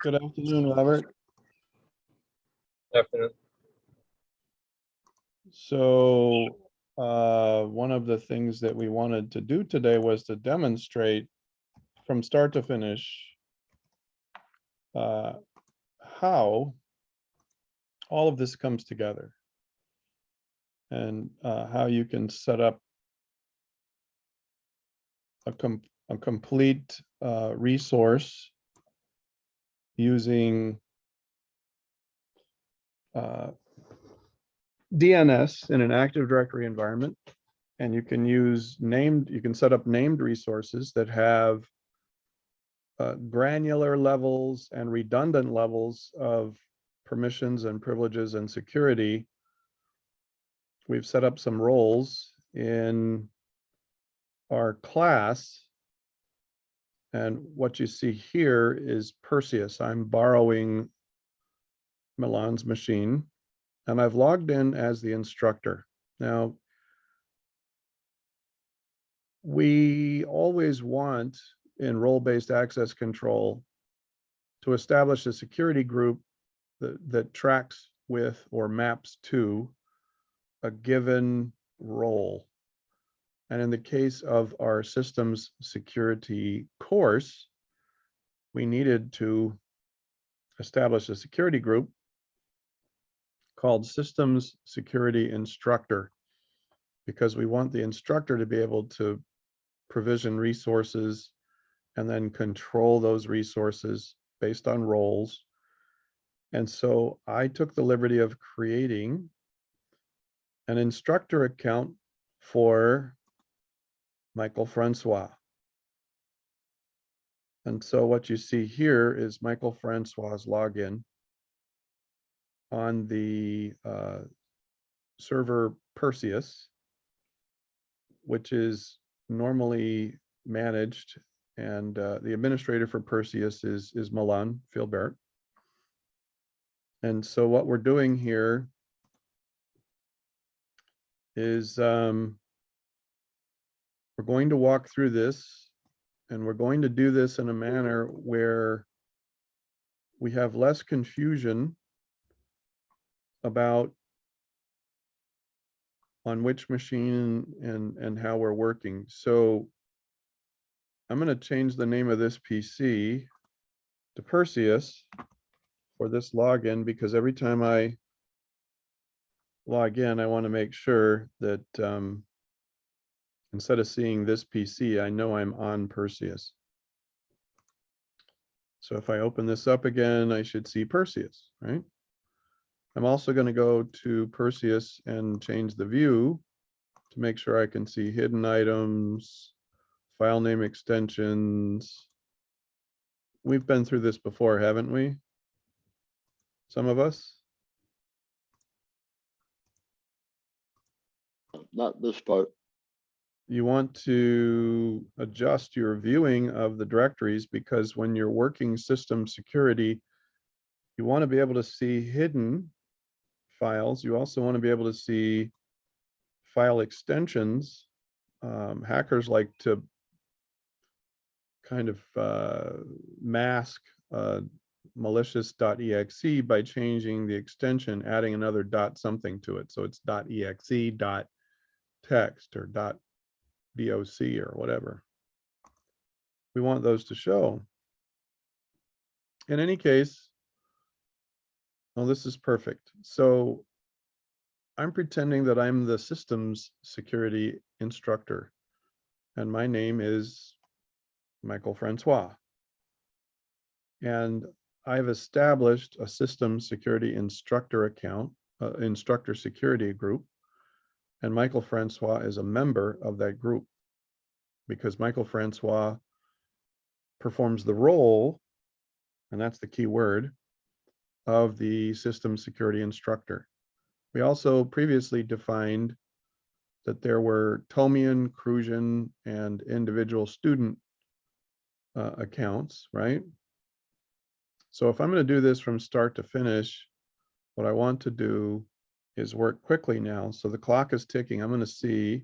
Good afternoon, Robert. Afternoon. So one of the things that we wanted to do today was to demonstrate from start to finish how all of this comes together and how you can set up a complete resource using DNS in an Active Directory environment. And you can you can set up named resources that have granular levels and redundant levels of permissions and privileges and security. We've set up some roles in our class. And what you see here is Perseus. I'm borrowing Milan's machine, and I've logged in as the instructor. Now, we always want in role-based access control to establish a security group that tracks with or maps to a given role. And in the case of our systems security course, we needed to establish a security group called Systems Security Instructor, because we want the instructor to be able to provision resources and then control those resources based on roles. And so I took the liberty of creating an instructor account for Michael Francois. And so what you see here is Michael Francois's login on the server Perseus, which is normally managed, and the administrator for Perseus is Milan Philbert. And so what we're doing here is we're going to walk through this, and we're going to do this in a manner where we have less confusion about on which machine and how we're working. So I'm going to change the name of this PC to Perseus for this login, because every time I log in, I want to make sure that instead of seeing this PC, I know I'm on Perseus. So if I open this up again, I should see Perseus, right? I'm also going to go to Perseus and change the view to make sure I can see hidden items, file name extensions. We've been through this before, haven't we? Some of us? Not this part. You want to adjust your viewing of the directories, because when you're working system security, you want to be able to see hidden files. You also want to be able to see file extensions. Hackers like to kind of mask malicious.exe by changing the extension, adding another dot something to it. So it's .exe, .text, or .doc or whatever. We want those to show. In any case, well, this is perfect. So I'm pretending that I'm the systems security instructor, and my name is Michael Francois. And I've established a systems security instructor account, instructor security group, and Michael Francois is a member of that group, because Michael Francois performs the role, and that's the key word, of the system security instructor. We also previously defined that there were Tomian, Crucian, and individual student accounts, right? So if I'm going to do this from start to finish, what I want to do is work quickly now. So the clock is ticking. I'm going to see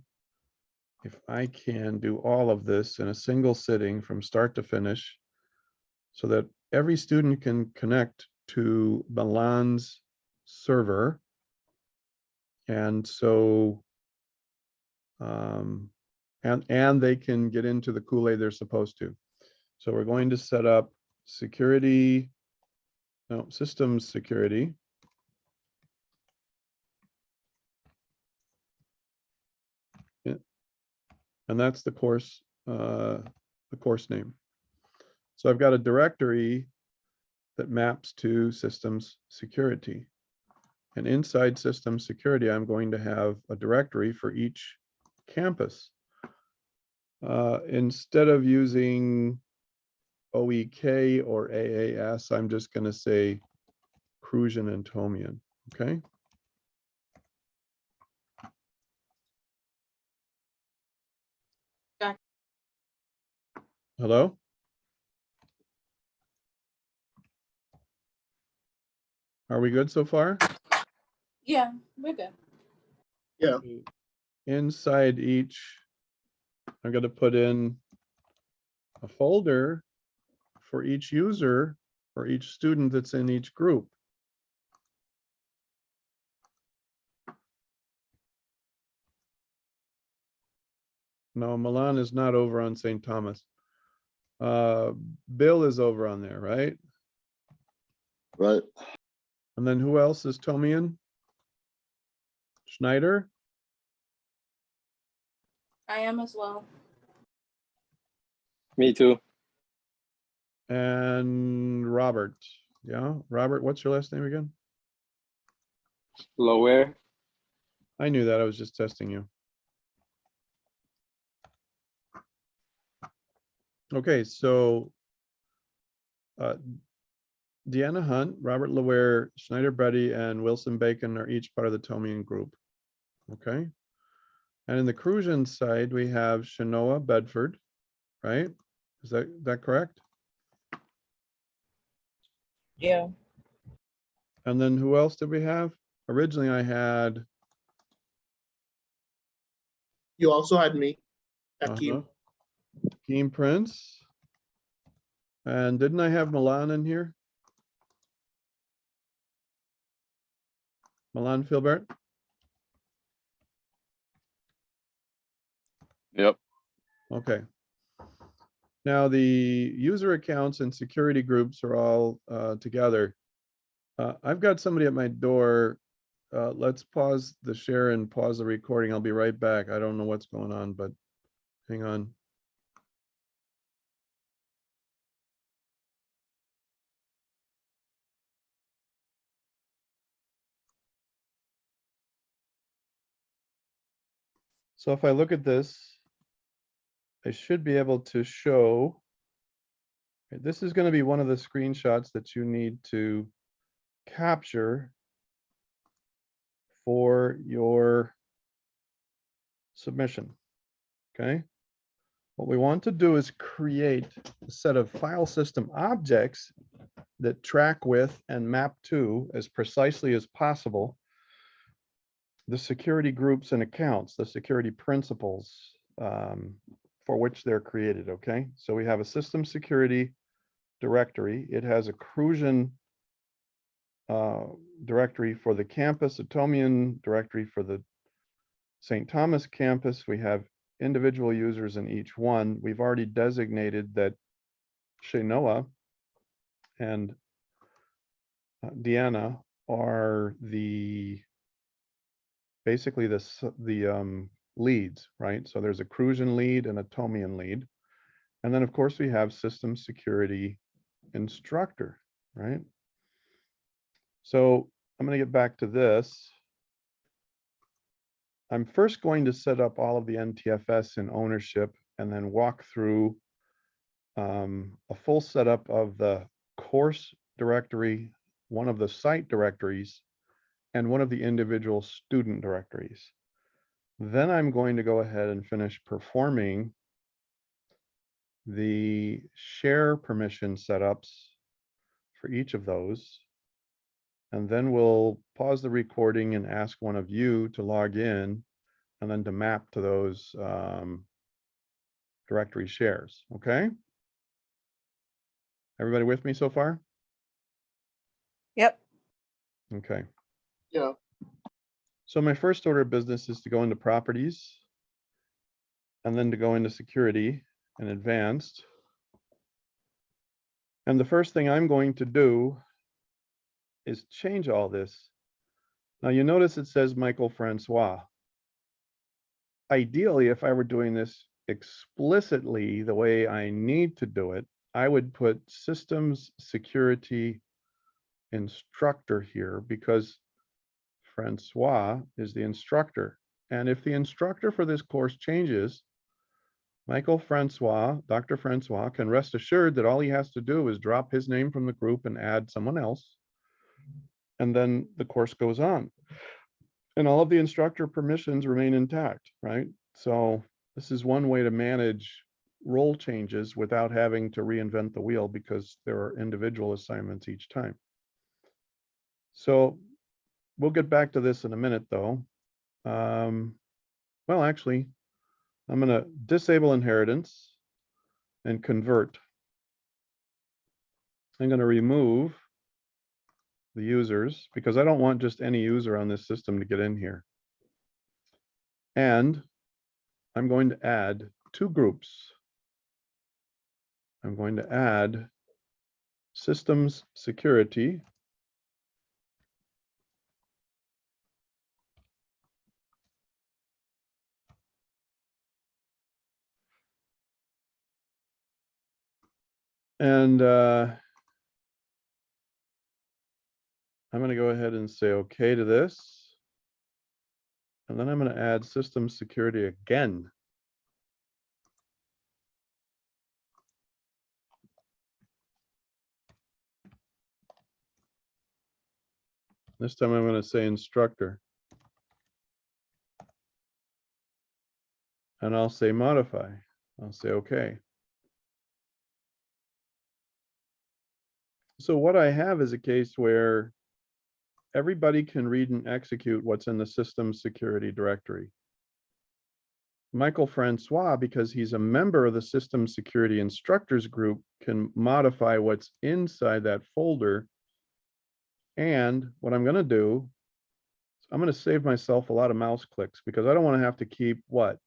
if I can do all of this in a single sitting from start to finish, so that every student can connect to Milan's server. And so, and they can get into the Kool-Aid they're supposed to. So we're going to set up security, no, systems security. And that's the course name. So I've got a directory that maps to systems security. And inside systems security, I'm going to have a directory for each campus. Instead of using OEK or AAS, I'm just going to say Crucian and Tomian. Okay. Hello? Are we good so far? Yeah, we're good. Yeah. Inside each, I'm going to put in a folder for each user or each student that's in each group. No, Milan is not over on St. Thomas. Bill is over on there, right? Right. And then who else is Tomian? Schneider? I am as well. Me too. And Robert. Yeah, Robert, what's your last name again? Lower. I knew that, I was just testing you. Okay, so Deanna Hunt, Robert Laware, Schneider Betty, and Wilson Bacon are each part of the Tomian group. Okay. And in the Crucian side, we have Shanoa Bedford, right? Is that correct? Yeah. And then who else did we have? Originally, I had You also had me, Akeem. Akeem Prince. And didn't I have Milan in here? Milan Filbert? Yep. Okay. Now the user accounts and security groups are all together. I've got somebody at my door. Let's pause the share and pause the recording. I'll be right back. I don't know what's going on, but hang on. So if I look at this, I should be able to show. This is going to be one of the screenshots that you need to capture for your submission. Okay. What we want to do is create a set of file system objects that track with and map to as precisely as possible the security groups and accounts, the security principles for which they're created. Okay. So we have a system security directory. It has a Crucian directory for the campus, a Tomian directory for the St. Thomas campus. We have individual users in each one. We've already designated that Shanoa and Deanna are basically the leads, right? So there's a Crucian lead and a Tomian lead. And then of course we have system security instructor, right? So I'm going to get back to this. I'm first going to set up all of the NTFS in ownership and then walk through a full setup of the course directory, one of the site directories, and one of the individual student directories. Then I'm going to go ahead and finish performing the share permission setups for each of those. And then we'll pause the recording and ask one of you to log in and then to map to those directory shares, okay? Everybody with me so far? Yep. Okay. Yeah. So my first order of business is to go into properties and then to go into security and advanced. And the first thing I'm going to do is change all this. Now you notice it says Michael Francois. Ideally, if I were doing this explicitly the way I need to do it, I would put systems security instructor here because Francois is the instructor. And if the instructor for this course changes, Michael Francois, Dr. Francois, can rest assured that all he has to do is drop his name from the group and add someone else. And then the course goes on. And all of the instructor permissions remain intact, right? So this is one way to manage role changes without having to reinvent the wheel because there are individual assignments each time. So we'll get back to this in a minute though. Well, actually, I'm going to disable inheritance and convert. I'm going to remove the users because I don't want just any user on this system to get in here. And I'm going to add two groups. I'm going to add systems security and I'm going to go ahead and say okay to this. And then I'm going to add system security again. This time I'm going to say instructor. And I'll say modify. I'll say okay. So what I have is a case where everybody can read and execute what's in the system security directory. Michael Francois, because he's a member of the system security instructors group, can modify what's inside that folder. And what I'm going to do, I'm going to save myself a lot of mouse clicks because I don't want to have to keep what?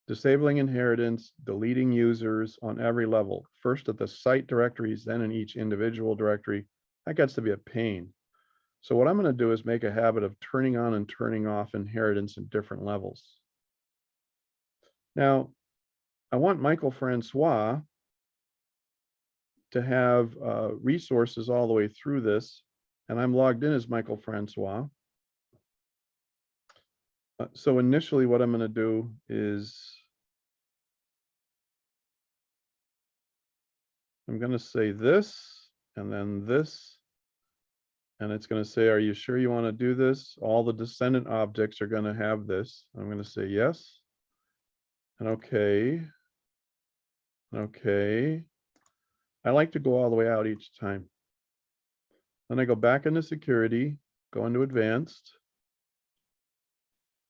Disabling inheritance, deleting users on every level. First at the site directories, then in each individual directory. That gets to be a pain. So what I'm going to do is make a habit of turning on and turning off inheritance in different levels. Now, I want Michael Francois to have resources all the way through this, and I'm logged in as Michael Francois. So initially what I'm going to do is I'm going to say this, and then this, and it's going to say, are you sure you want to do this? All the descendant objects are going to have this. I'm going to say yes, and okay, okay. I like to go all the way out each time. Then I go back into security, go into advanced.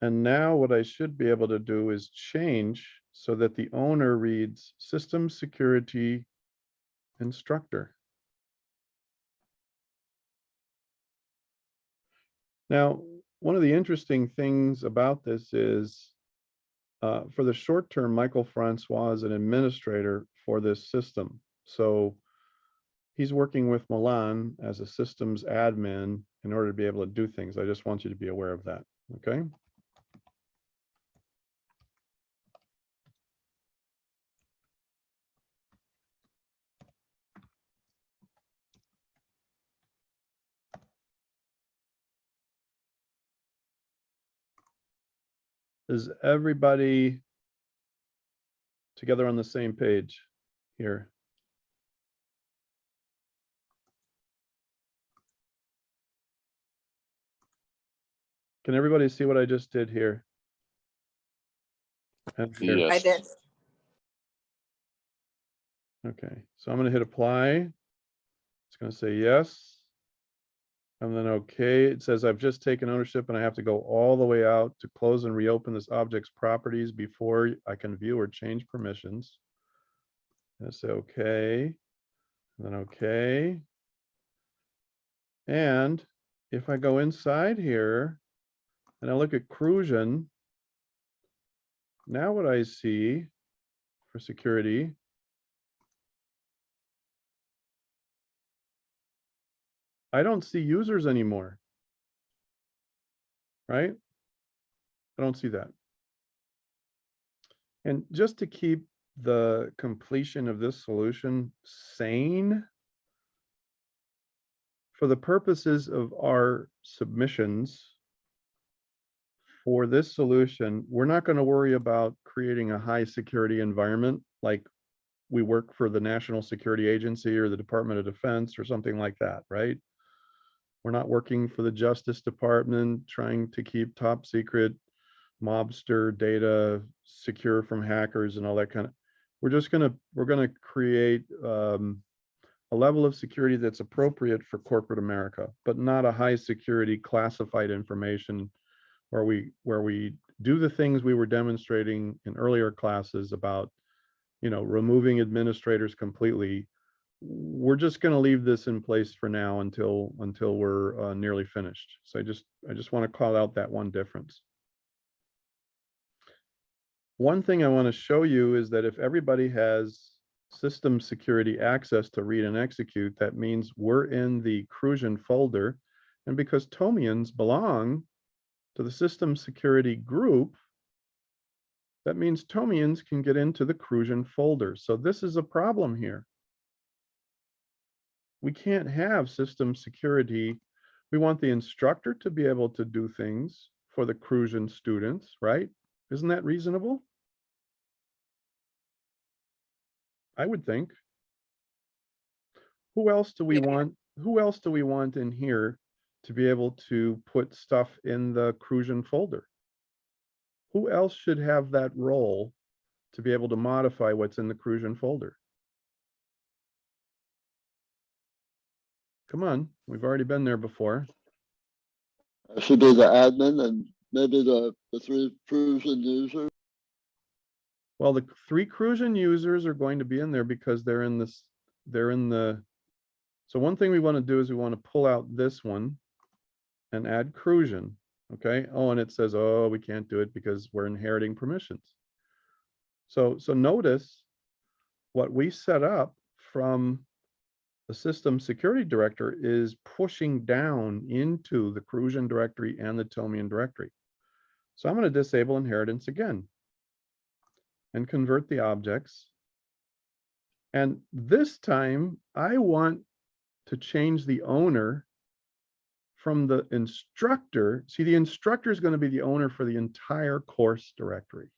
And now what I should be able to do is change so that the owner reads system security instructor. Now, one of the interesting things about this is for the short term, Michael Francois is an administrator for this system. So he's working with Milan as a systems admin in order to be able to do things. I just want you to be aware of that, okay? Is everybody together on the same page here? Can everybody see what I just did here? And here. I Yes. did. Okay, so I'm going to hit apply. It's going to say yes. And then okay, it says I've just taken ownership and I have to go all the way out to close and reopen this object's properties before I can view or change permissions. And say okay. Then okay. And if I go inside here and I look at Crucian, now what I see for security, I don't see users anymore. Right? I don't see that. And just to keep the completion of this solution sane, for the purposes of our submissions for this solution, we're not going to worry about creating a high security environment like we work for the National Security Agency or the Department of Defense or something like that, right? We're not working for the Justice Department trying to keep top secret mobster data secure from hackers and all that kind of. We're gonna create a level of security that's appropriate for corporate America, but not a high security classified information where we do the things we were demonstrating in earlier classes about, removing administrators completely. We're just going to leave this in place for now until we're nearly finished. So I just want to call out that one difference. One thing I want to show you is that if everybody has system security access to read and execute, that means we're in the Crucian folder. And because Tomians belong to the system security group, that means Tomians can get into the Crucian folder. So this is a problem here. We can't have system security. We want the instructor to be able to do things for the Crucian students, right? Isn't that reasonable? I would think. Who else do we want? Who else do we want in here to be able to put stuff in the Crucian folder? Who else should have that role to be able to modify what's in the Crucian folder? Come on, we've already been there before. I should be the admin and maybe the 3 Crucian users. Well, the 3 Crucian users are going to be in there because they're in this, so one thing we want to do is we want to pull out this one and add Crucian. Okay. Oh, and it says, oh, we can't do it because we're inheriting permissions. So notice what we set up from the system security director is pushing down into the Crucian directory and the Tomian directory. So I'm going to disable inheritance again and convert the objects. And this time I want to change the owner from the instructor. See, the instructor is going to be the owner for the entire course directory.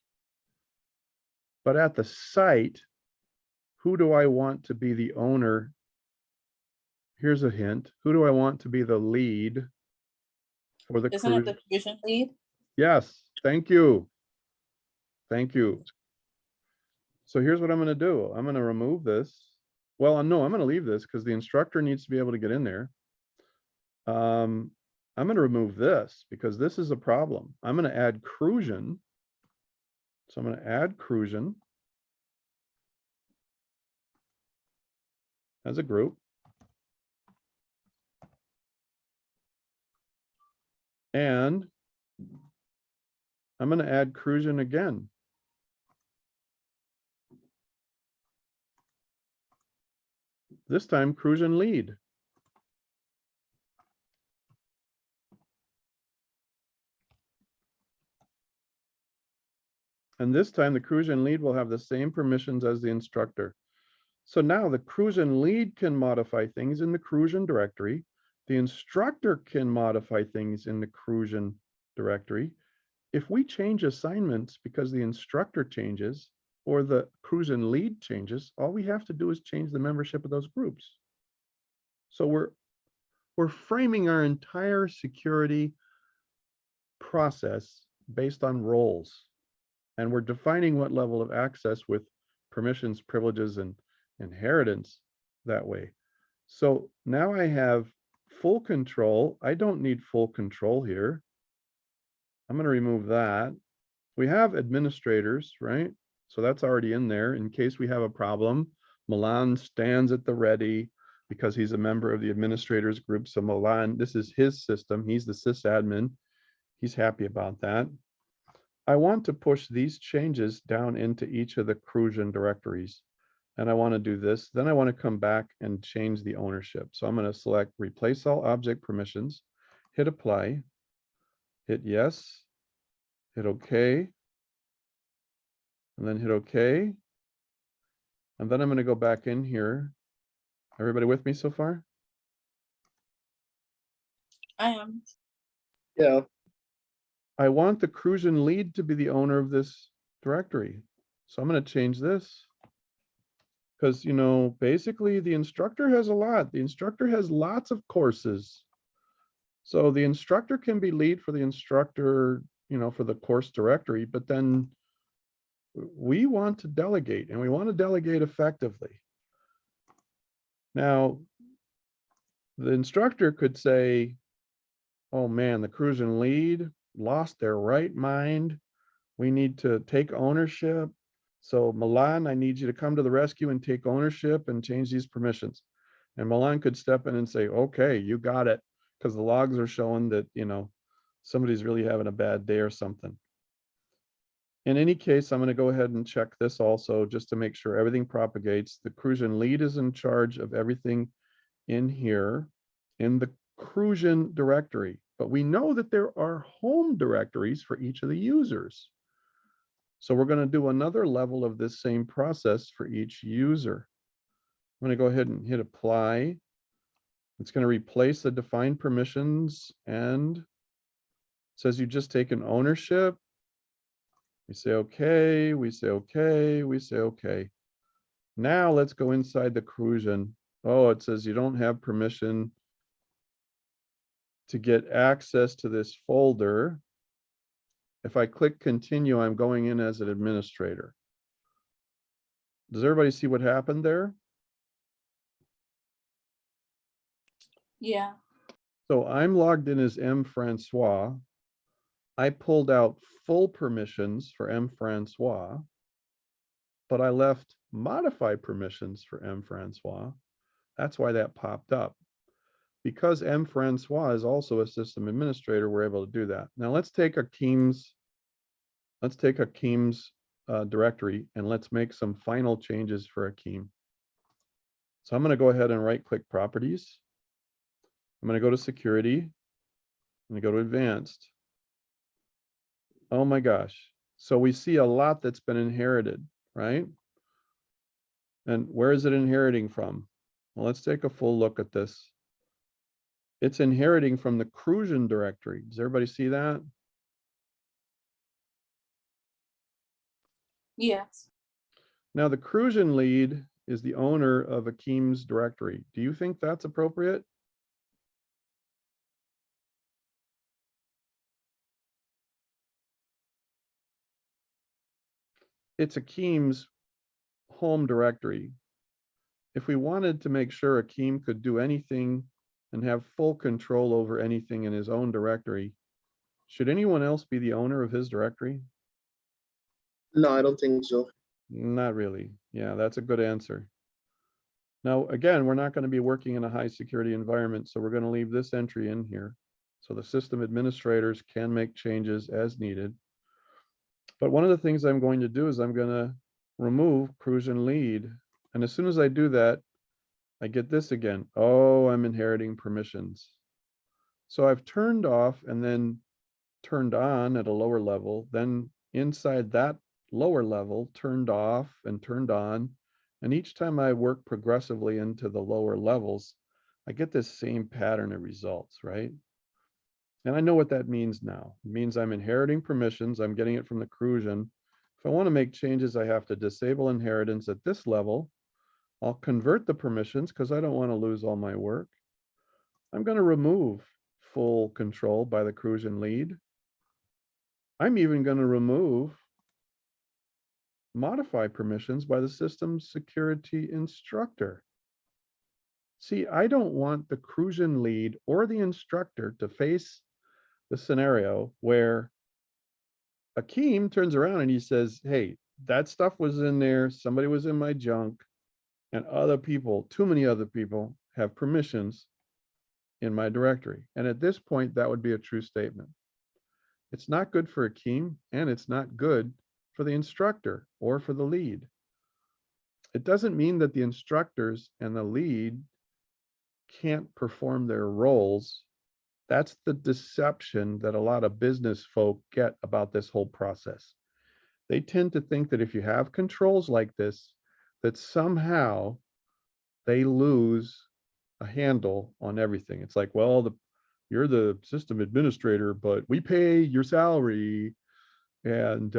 But at the site, who do I want to be the owner? Here's a hint. Who do I want to be the lead for the Isn't it Crucian? the Crucian lead? Yes, thank you. Thank you. So here's what I'm going to do. I'm going to remove this. Well, no, I'm going to leave this because the instructor needs to be able to get in there. I'm going to remove this because this is a problem. I'm going to add Crucian. So I'm going to add Crucian as a group. And I'm going to add Crucian again. This time Crucian lead. And this time the Crucian lead will have the same permissions as the instructor. So now the Crucian lead can modify things in the Crucian directory. The instructor can modify things in the Crucian directory. If we change assignments because the instructor changes or the Crucian lead changes, all we have to do is change the membership of those groups. So we're framing our entire security process based on roles. And we're defining what level of access with permissions, privileges, and inheritance that way. So now I have full control. I don't need full control here. I'm going to remove that. We have administrators, right? So that's already in there in case we have a problem. Milan stands at the ready because he's a member of the administrators group. So Milan, this is his system. He's the sysadmin. He's happy about that. I want to push these changes down into each of the Crucian directories. And I want to do this. Then I want to come back and change the ownership. So I'm going to select replace all object permissions, hit apply, hit yes, hit OK, and then hit OK. And then I'm going to go back in here. Everybody with me so far? I am. Yeah, I want the Crucian lead to be the owner of this directory. So I'm going to change this. Because, you know, basically the instructor has a lot. The instructor has lots of courses. So the instructor can be lead for the instructor, you know, for the course directory, but then we want to delegate, and we want to delegate effectively. Now, the instructor could say, oh man, the Crucian lead lost their right mind. We need to take ownership. So Milan, I need you to come to the rescue and take ownership and change these permissions. And Milan could step in and say, okay, you got it. Because the logs are showing that, you know, somebody's really having a bad day or something. In any case, I'm going to go ahead and check this also just to make sure everything propagates. The Crucian lead is in charge of everything in here in the Crucian directory. But we know that there are home directories for each of the users. So we're going to do another level of this same process for each user. I'm going to go ahead and hit apply. It's going to replace the defined permissions and it says you just taken ownership. We say okay, we say okay, we say okay. Now let's go inside the Crucian. Oh, it says you don't have permission to get access to this folder. If I click continue, I'm going in as an administrator. Does everybody see what happened there? Yeah. So I'm logged in as M. Francois. I pulled out full permissions for M. Francois, but I left modify permissions for M. Francois. That's why that popped up. Because M. Francois is also a system administrator, we're able to do that. Now let's take a Keams directory and let's make some final changes for Akeem. So I'm going to go ahead and right click properties. I'm going to go to security. I'm going to go to advanced. Oh my gosh. So we see a lot that's been inherited, right? And where is it inheriting from? Well, let's take a full look at this. It's inheriting from the Crucian directory. Does everybody see that? Yes. Now the Crucian lead is the owner of Akeem's directory. Do you think that's appropriate? It's Akeem's home directory. If we wanted to make sure Akeem could do anything and have full control over anything in his own directory, should anyone else be the owner of his directory? no, I don't think so. Not really. Yeah, that's a good answer. Now, again, we're not going to be working in a high security environment, so we're going to leave this entry in here. So the system administrators can make changes as needed. But one of the things I'm going to do is I'm going to remove Crucian lead. And as soon as I do that, I get this again. Oh, I'm inheriting permissions. So I've turned off and then turned on at a lower level, then inside that lower level, turned off and turned on. And each time I work progressively into the lower levels, I get this same pattern of results, right? And I know what that means now. It means I'm inheriting permissions. I'm getting it from the Crucian. If I want to make changes, I have to disable inheritance at this level. I'll convert the permissions because I don't want to lose all my work. I'm going to remove full control by the Crucian lead. I'm even going to remove modify permissions by the system security instructor. See, I don't want the Crucian lead or the instructor to face the scenario where Akeem turns around and he says, hey, that stuff was in there. Somebody was in my junk and other people, too many other people have permissions in my directory. And at this point, that would be a true statement. It's not good for Akeem, and it's not good for the instructor or for the lead. It doesn't mean that the instructors and the lead can't perform their roles. That's the deception that a lot of business folk get about this whole process. They tend to think that if you have controls like this, that somehow they lose a handle on everything. It's like, well, you're the system administrator, but we pay your salary, and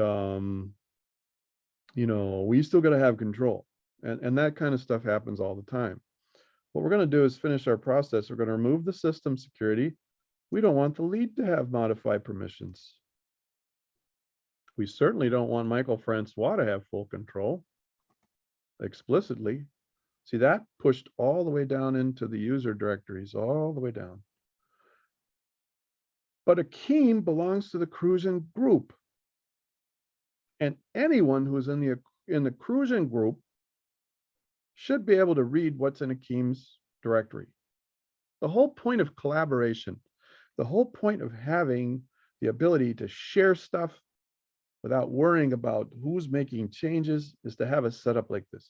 we still got to have control. And that kind of stuff happens all the time. What we're going to do is finish our process. We're going to remove the system security. We don't want the lead to have modified permissions. We certainly don't want Michael Francois to have full control explicitly. See, that pushed all the way down into the user directories, all the way down. But Akeem belongs to the Crucian group. And anyone who's in the Crucian group should be able to read what's in Akeem's directory. The whole point of collaboration, the whole point of having the ability to share stuff without worrying about who's making changes is to have a setup like this.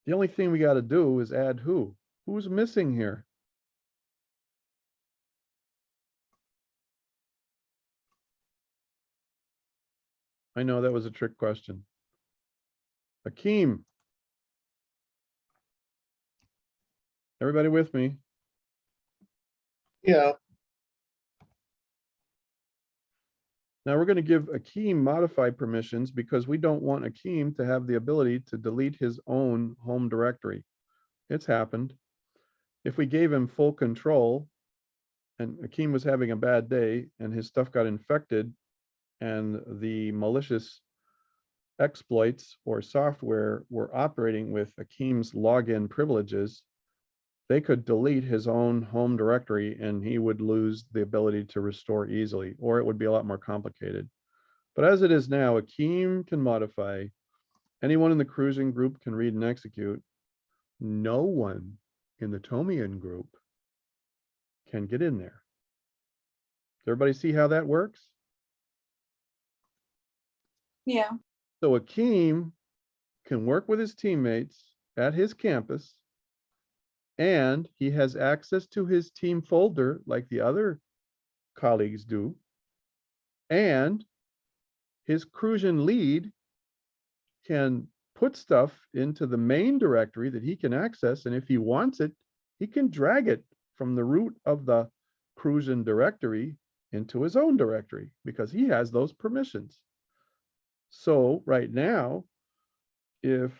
The only thing we got to do is add who. Who's missing here? I know that was a trick question. Akeem. Everybody with me? Yeah, Now we're going to give Akeem modified permissions because we don't want Akeem to have the ability to delete his own home directory. It's happened. If we gave him full control and Akeem was having a bad day and his stuff got infected and the malicious exploits or software were operating with Akeem's login privileges, they could delete his own home directory and he would lose the ability to restore easily, or it would be a lot more complicated. But as it is now, Akeem can modify. Anyone in the Crucian group can read and execute. No one in the Tomian group can get in there. Does everybody see how that works? Yeah. So Akeem can work with his teammates at his campus, and he has access to his team folder like the other colleagues do. And his Crucian lead can put stuff into the main directory that he can access. And if he wants it, he can drag it from the root of the Crucian directory into his own directory because he has those permissions. So right now, if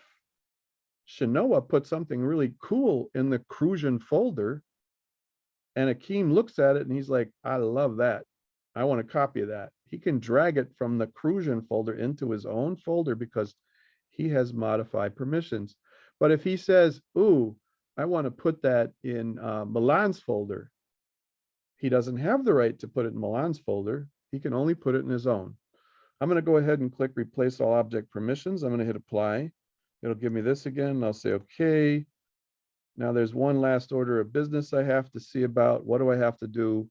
Shinoa put something really cool in the Crucian folder, and Akeem looks at it and he's like, I love that. I want a copy of that. He can drag it from the Crucian folder into his own folder because he has modified permissions. But if he says, ooh, I want to put that in Milan's folder, he doesn't have the right to put it in Milan's folder. He can only put it in his own. I'm going to go ahead and click replace all object permissions. I'm going to hit apply. It'll give me this again. I'll say, okay. Now there's one last order of business I have to see about. What do I have to do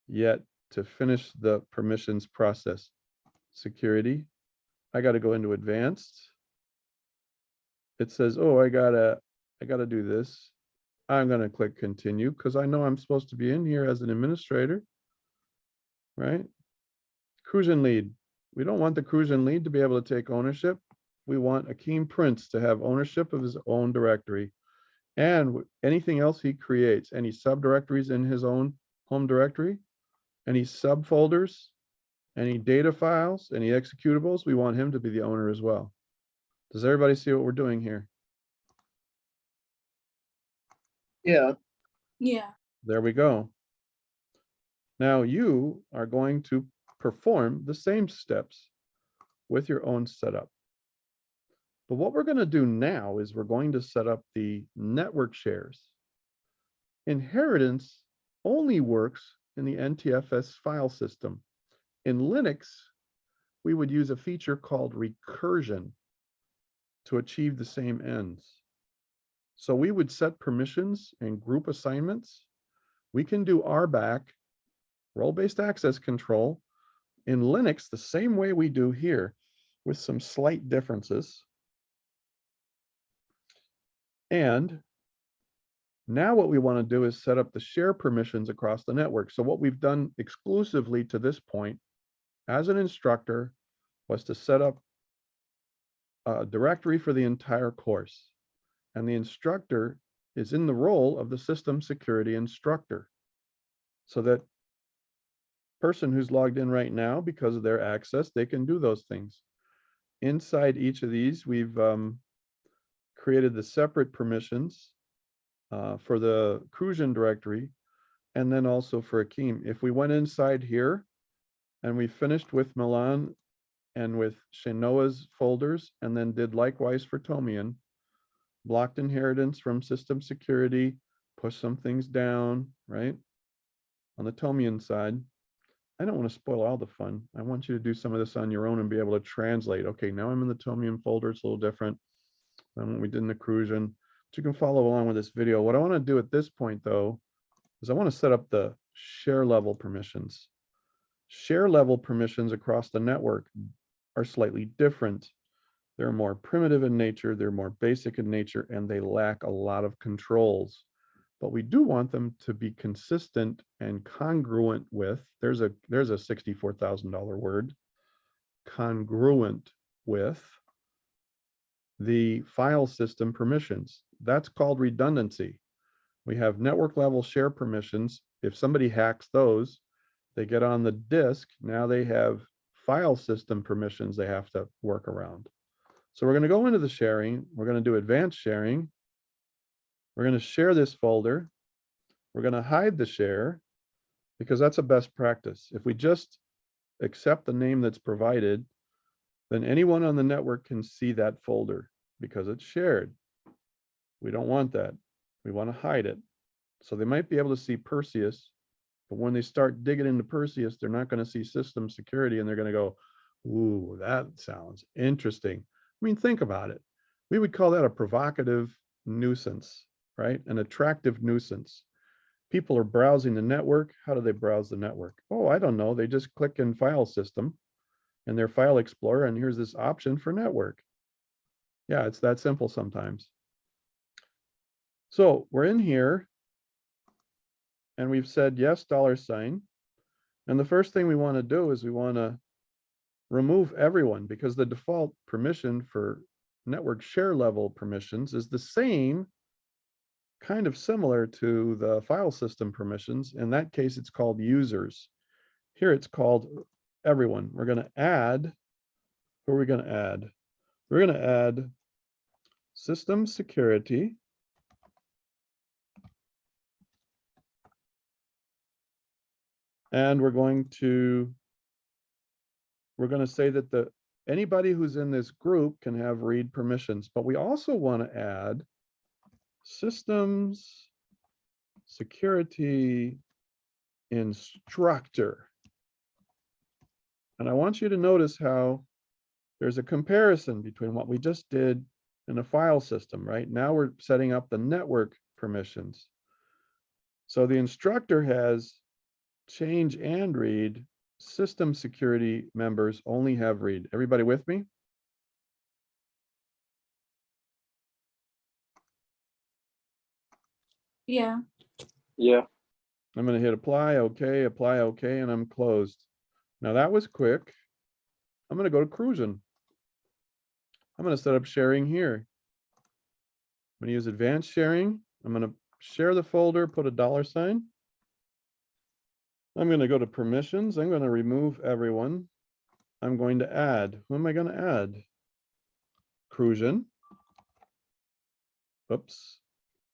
yet to finish the permissions process? Security. I got to go into advanced. It says, oh, I gotta do this. I'm going to click continue because I know I'm supposed to be in here as an administrator, right? Crucian lead. We don't want the Crucian lead to be able to take ownership. We want Akeem Prince to have ownership of his own directory and anything else he creates, any subdirectories in his own home directory, any subfolders, any data files, any executables, we want him to be the owner as well. Does everybody see what we're doing here? yeah, Yeah. There we go. Now you are going to perform the same steps with your own setup. But what we're going to do now is we're going to set up the network shares. Inheritance only works in the NTFS file system. In Linux, we would use a feature called recursion to achieve the same ends. So we would set permissions and group assignments. We can do RBAC, role-based access control, in Linux the same way we do here, with some slight differences. And now what we want to do is set up the share permissions across the network. So what we've done exclusively to this point as an instructor was to set up a directory for the entire course. And the instructor is in the role of the system security instructor. So that person who's logged in right now, because of their access, they can do those things. Inside each of these, we've created the separate permissions for the Crucian directory, and then also for Akeem. If we went inside here and we finished with Milan and with Shenoa's folders, and then did likewise for Tomian, blocked inheritance from system security, push some things down, right? On the Tomian side, I don't want to spoil all the fun. I want you to do some of this on your own and be able to translate. Okay, now I'm in the Tomian folder. It's a little different than what we did in the Crucian. But you can follow along with this video. What I want to do at this point, though, is I want to set up the share level permissions. Share level permissions across the network are slightly different. They're more primitive in nature, they're more basic in nature, and they lack a lot of controls. But we do want them to be consistent and congruent with, there's a $64,000 word, congruent with the file system permissions. That's called redundancy. We have network level share permissions. If somebody hacks those, they get on the disk. Now they have file system permissions they have to work around. So we're going to go into the sharing. We're going to do advanced sharing. We're going to share this folder. We're going to hide the share because that's a best practice. If we just accept the name that's provided, then anyone on the network can see that folder because it's shared. We don't want that. We want to hide it. So they might be able to see Perseus, but when they start digging into Perseus, they're not going to see system security, and they're going to go, ooh, that sounds interesting. I mean, think about it. We would call that a provocative nuisance, right? An attractive nuisance. People are browsing the network. How do they browse the network? Oh, I don't know. They just click in file system in their file explorer, and here's this option for network. Yeah, it's that simple sometimes. So we're in here and we've said yes, $. And the first thing we want to do is we want to remove everyone, because the default permission for network share level permissions is the same, kind of similar to the file system permissions. In that case, it's called users. Here it's called everyone. We're going to add, who are we going to add? We're going to add system security. And we're going to say that anybody who's in this group can have read permissions, but we also want to add systems security instructor. And I want you to notice how there's a comparison between what we just did in a file system, right? Now we're setting up the network permissions. So the instructor has change and read. System security members only have read. Everybody with me? Yeah. Yeah. I'm going to hit apply, okay, and I'm closed. Now that was quick. I'm going to go to Crucian. I'm going to set up sharing here. I'm going to use advanced sharing. I'm going to share the folder, put a $. I'm going to go to permissions. I'm going to remove everyone. I'm going to add. Who am I going to add? Crucian. Oops.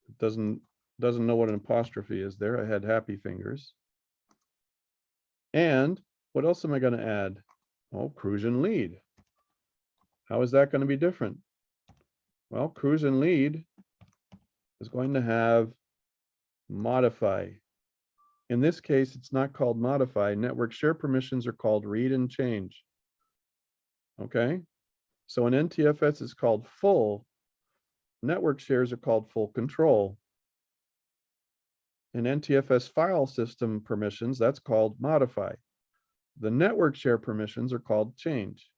It doesn't know what an apostrophe is there. I had happy fingers. And what else am I going to add? Oh, Crucian lead. How is that going to be different? Well, Crucian lead is going to have modify. In this case, it's not called modify. Network share permissions are called read and change. Okay? So in NTFS, it's called full. Network shares are called full control. In NTFS file system permissions, that's called modify. The network share permissions are called change.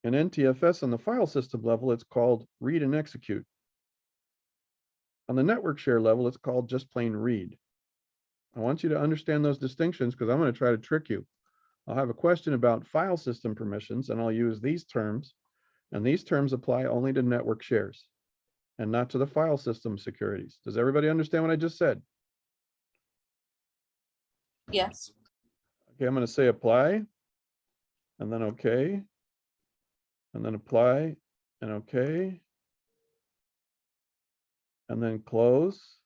In NTFS on the file system level, it's called read and execute. On the network share level, it's called just plain read. I want you to understand those distinctions because I'm going to try to trick you. I'll have a question about file system permissions and I'll use these terms, and these terms apply only to network shares and not to the file system securities. Does everybody understand what I just said? Yes. Okay, I'm going to say apply, and then okay, and then apply, and okay, and then close.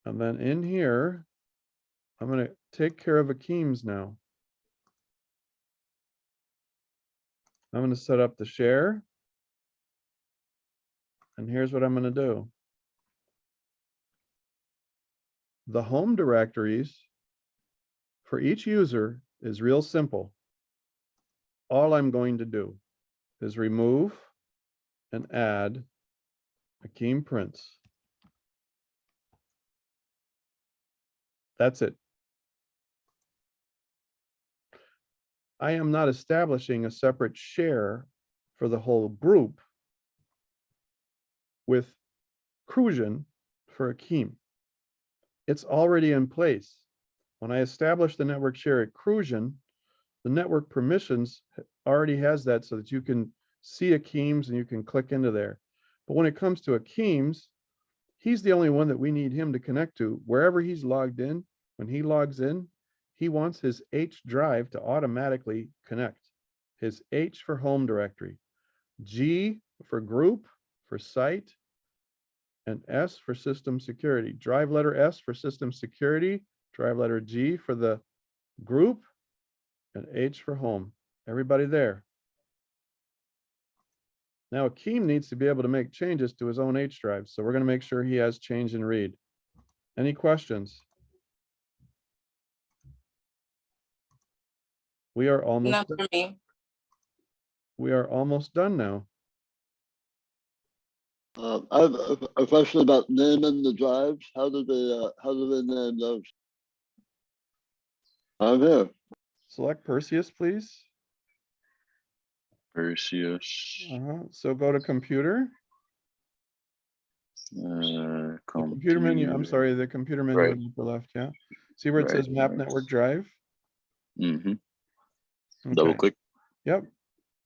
And then in here, I'm going to take care of Akeem's now. I'm going to set up the share. And here's what I'm going to do. The home directories for each user is real simple. All I'm going to do is remove and add Akeem prints. That's it. I am not establishing a separate share for the whole group with Crucian for Akeem. It's already in place. When I establish the network share at Crucian, the network permissions already has that so that you can see Akeem's and you can click into there. But when it comes to Akeem's, he's the only one that we need him to connect to. Wherever he's logged in, when he logs in, he wants his H drive to automatically connect. His H for home directory, G for group, for site, and S for system security. Drive letter S for system security, drive letter G for the group, and H for home. Everybody there? Now Akeem needs to be able to make changes to his own H drive. So we're going to make sure he has change and read. Any questions? We are almost Not done. for me. Uh, We are almost done now. I have a question about naming the drives. How do they name those? I'm here. Select Perseus, please. Perseus. So go to computer. The computer menu, I'm sorry, the computer menu Right. on the upper left, yeah. See where it says Right, map right. network drive? Mm-hmm. Okay. Double click. Yep.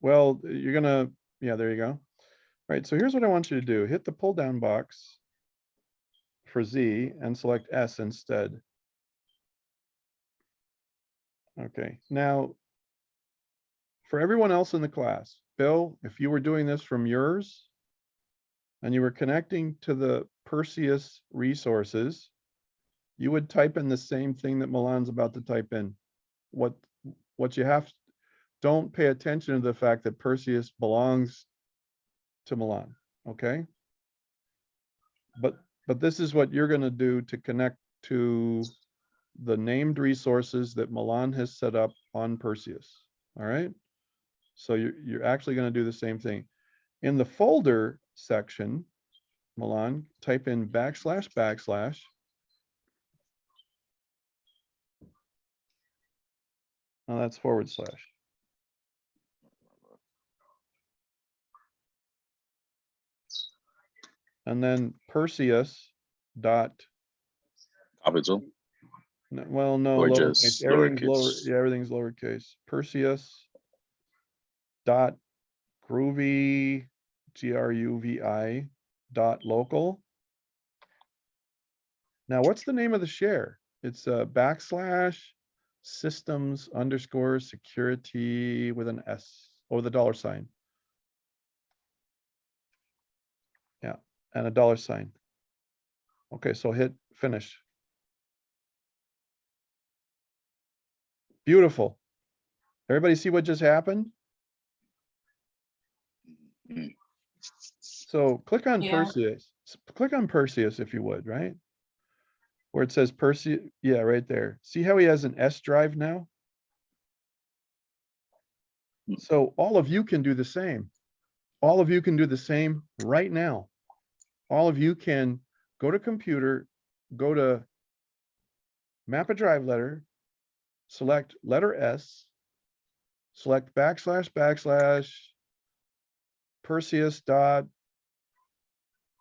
Well, you're gonna, yeah, there you go. Right, so here's what I want you to do. Hit the pull down box for Z and select S instead. Okay, now for everyone else in the class, Bill, if you were doing this from yours and you were connecting to the Perseus resources, you would type in the same thing that Milan's about to type in. What you have, don't pay attention to the fact that Perseus belongs to Milan, okay? But this is what you're gonna do to connect to the named resources that Milan has set up on Perseus, all right? So you're actually gonna do the same thing. In the folder section, Milan, type in //. Now that's // and then Perseus dot, Capital. well, no, Or lowercase, just everything's lower, lowercase. yeah, everything's lowercase. Perseus dot groovy, GRUVI dot local. Now, what's the name of the share? It's / systems _ security with an S or the $. Yeah, and a $. Okay, so hit finish. Beautiful. Everybody see what just happened? Mm. So click on Yeah. Perseus. Click on Perseus if you would, right? Where it says Perseus, yeah, right there. See how he has an S drive now? Mm. So all of you can do the same. all of you can do the same right now. All of you can go to computer, go to map a drive letter, select letter S, select // Perseus dot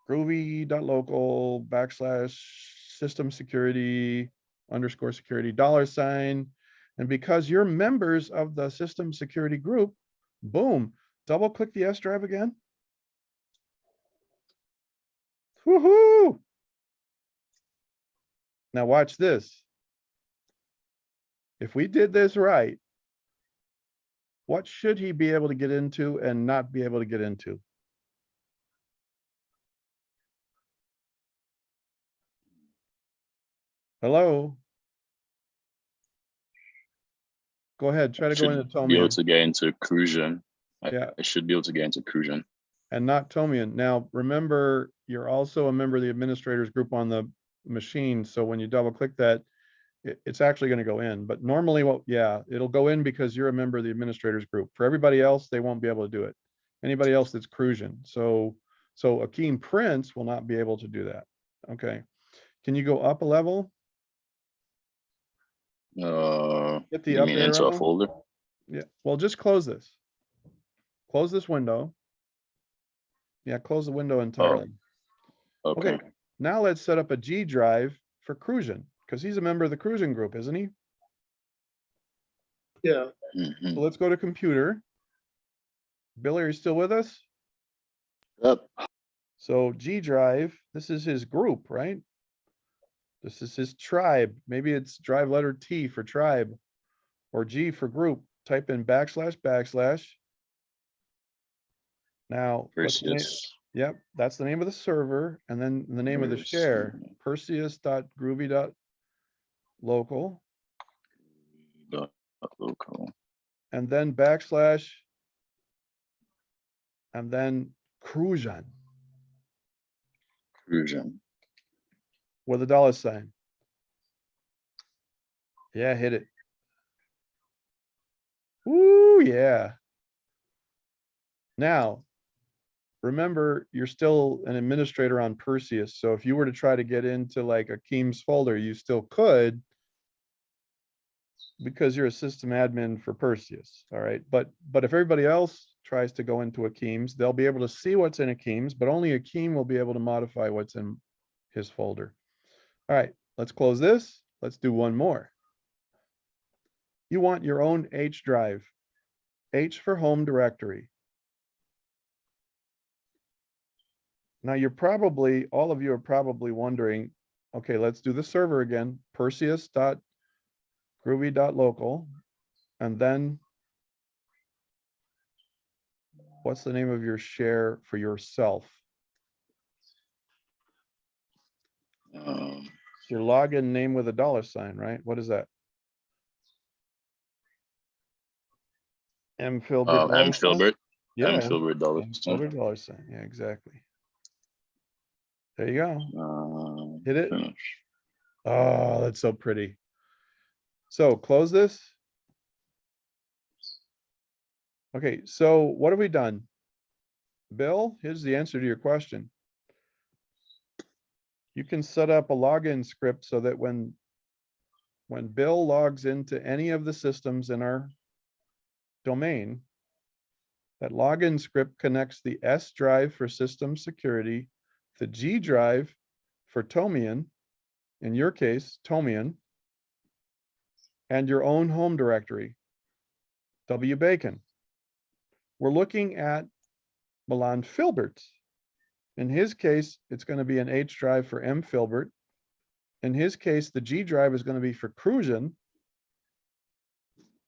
groovy.local / system security _security $. And because you're members of the system security group, boom, double click the S drive again. Woohoo! Now watch this. If we did this right, what should he be able to get into and not be able to get into? Hello? Go ahead, try to go into Should be able Tomian to get into Crucian. Yeah. I should be able to get into Crucian. and not Tomian. Now, remember, you're also a member of the administrators group on the machine, so when you double click that, it's actually gonna go in, but normally, yeah, it'll go in because you're a member of the administrators group. For everybody else, they won't be able to do it. Anybody else that's Crucian, so Akeem Prince will not be able to do that. Okay, can you go up a level? Hit the You up mean into a arrow. folder? Yeah, well, just close this. Close this window. Yeah, close the window entirely. Okay. Okay, now let's set up a G drive for Crucian, because he's a member of the Crucian group, isn't he? Yeah, Mhm. So let's go to computer. Billy, are you still with us? Yep, So G drive, this is his group, right? This is his tribe. Maybe it's drive letter T for tribe or G for group. Type in //. Now, what's the name? Perseus. Yep, that's the name of the server, and then the name of the share, Perseus.groovy.local, Local. and then / and then Crucian Crucian. with a $. Yeah, hit it. Ooh, yeah. Now, remember, you're still an administrator on Perseus, so if you were to try to get into like Akeem's folder, you still could, because you're a system admin for Perseus, all right? But if everybody else tries to go into Akeem's, they'll be able to see what's in Akeem's, but only Akeem will be able to modify what's in his folder. All right, let's close this. Let's do one more. You want your own H drive. H for home directory. Now you're probably, all of you are probably wondering, okay, let's do the server again, Perseus.groovy.local, and then what's the name of your share for yourself? Um, It's your login name with a $, right? What is that? M Filbert. M Filbert. Yeah. M Filbert M Filbert $. Yeah, exactly. There you go. Hit it. Finish. Oh, that's so pretty. So close this. Okay, so what have we done? Bill, here's the answer to your question. You can set up a login script so that when Bill logs into any of the systems in our domain, that login script connects the S drive for system security, the G drive for Tomian, in your case, Tomian, and your own home directory, W Bacon. We're looking at Milan Filbert's. In his case, it's going to be an H drive for M Filbert. In his case, the G drive is going to be for Crucian,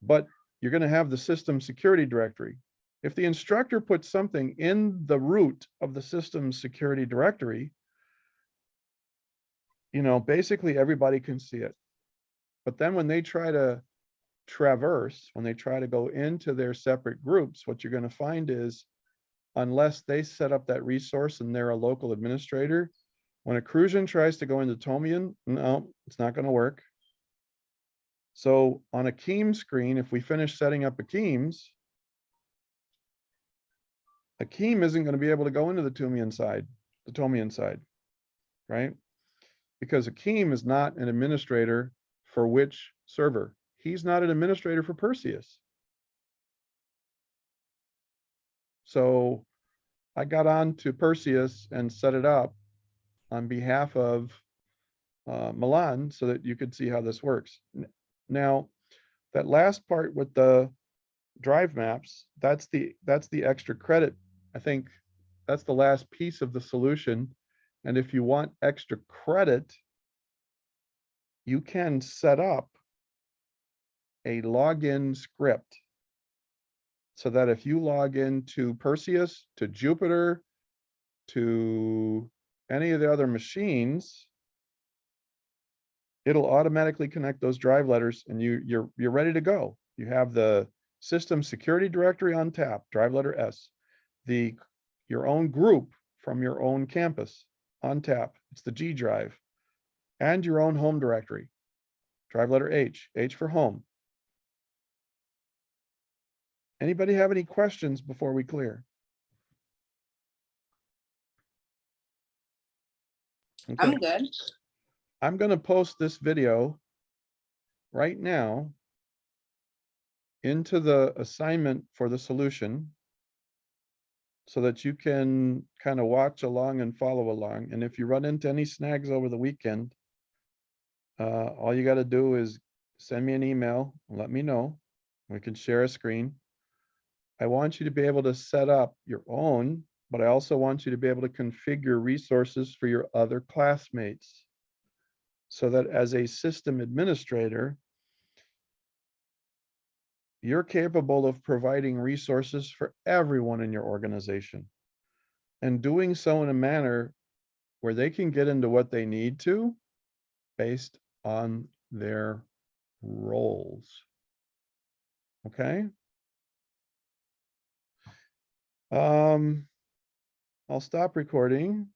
but you're going to have the system security directory. If the instructor puts something in the root of the system security directory, basically everybody can see it. But then when they try to traverse, when they try to go into their separate groups, what you're going to find is, unless they set up that resource and they're a local administrator, when a Crucian tries to go into Tomian, no, it's not going to work. So on Akeem's screen, if we finish setting up Akeem's, Akeem isn't going to be able to go into the Tumian side, right? Because Akeem is not an administrator for which server. He's not an administrator for Perseus. So I got on to Perseus and set it up on behalf of Milan so that you could see how this works. Now, that last part with the drive maps, that's the extra credit. I think that's the last piece of the solution. And if you want extra credit, you can set up a login script so that if you log into Perseus, to Jupyter, to any of the other machines, it'll automatically connect those drive letters and you're ready to go. You have the system security directory on tap, drive letter S, your own group from your own campus on tap, it's the G drive, and your own home directory, drive letter H, H for home. Anybody have any questions before we clear? Okay. I'm good. I'm going to post this video right now into the assignment for the solution so that you can kind of watch along and follow along. And if you run into any snags over the weekend, all you got to do is send me an email and let me know. We can share a screen. I want you to be able to set up your own, but I also want you to be able to configure resources for your other classmates so that as a system administrator, you're capable of providing resources for everyone in your organization and doing so in a manner where they can get into what they need to based on their roles. Okay. I'll stop recording.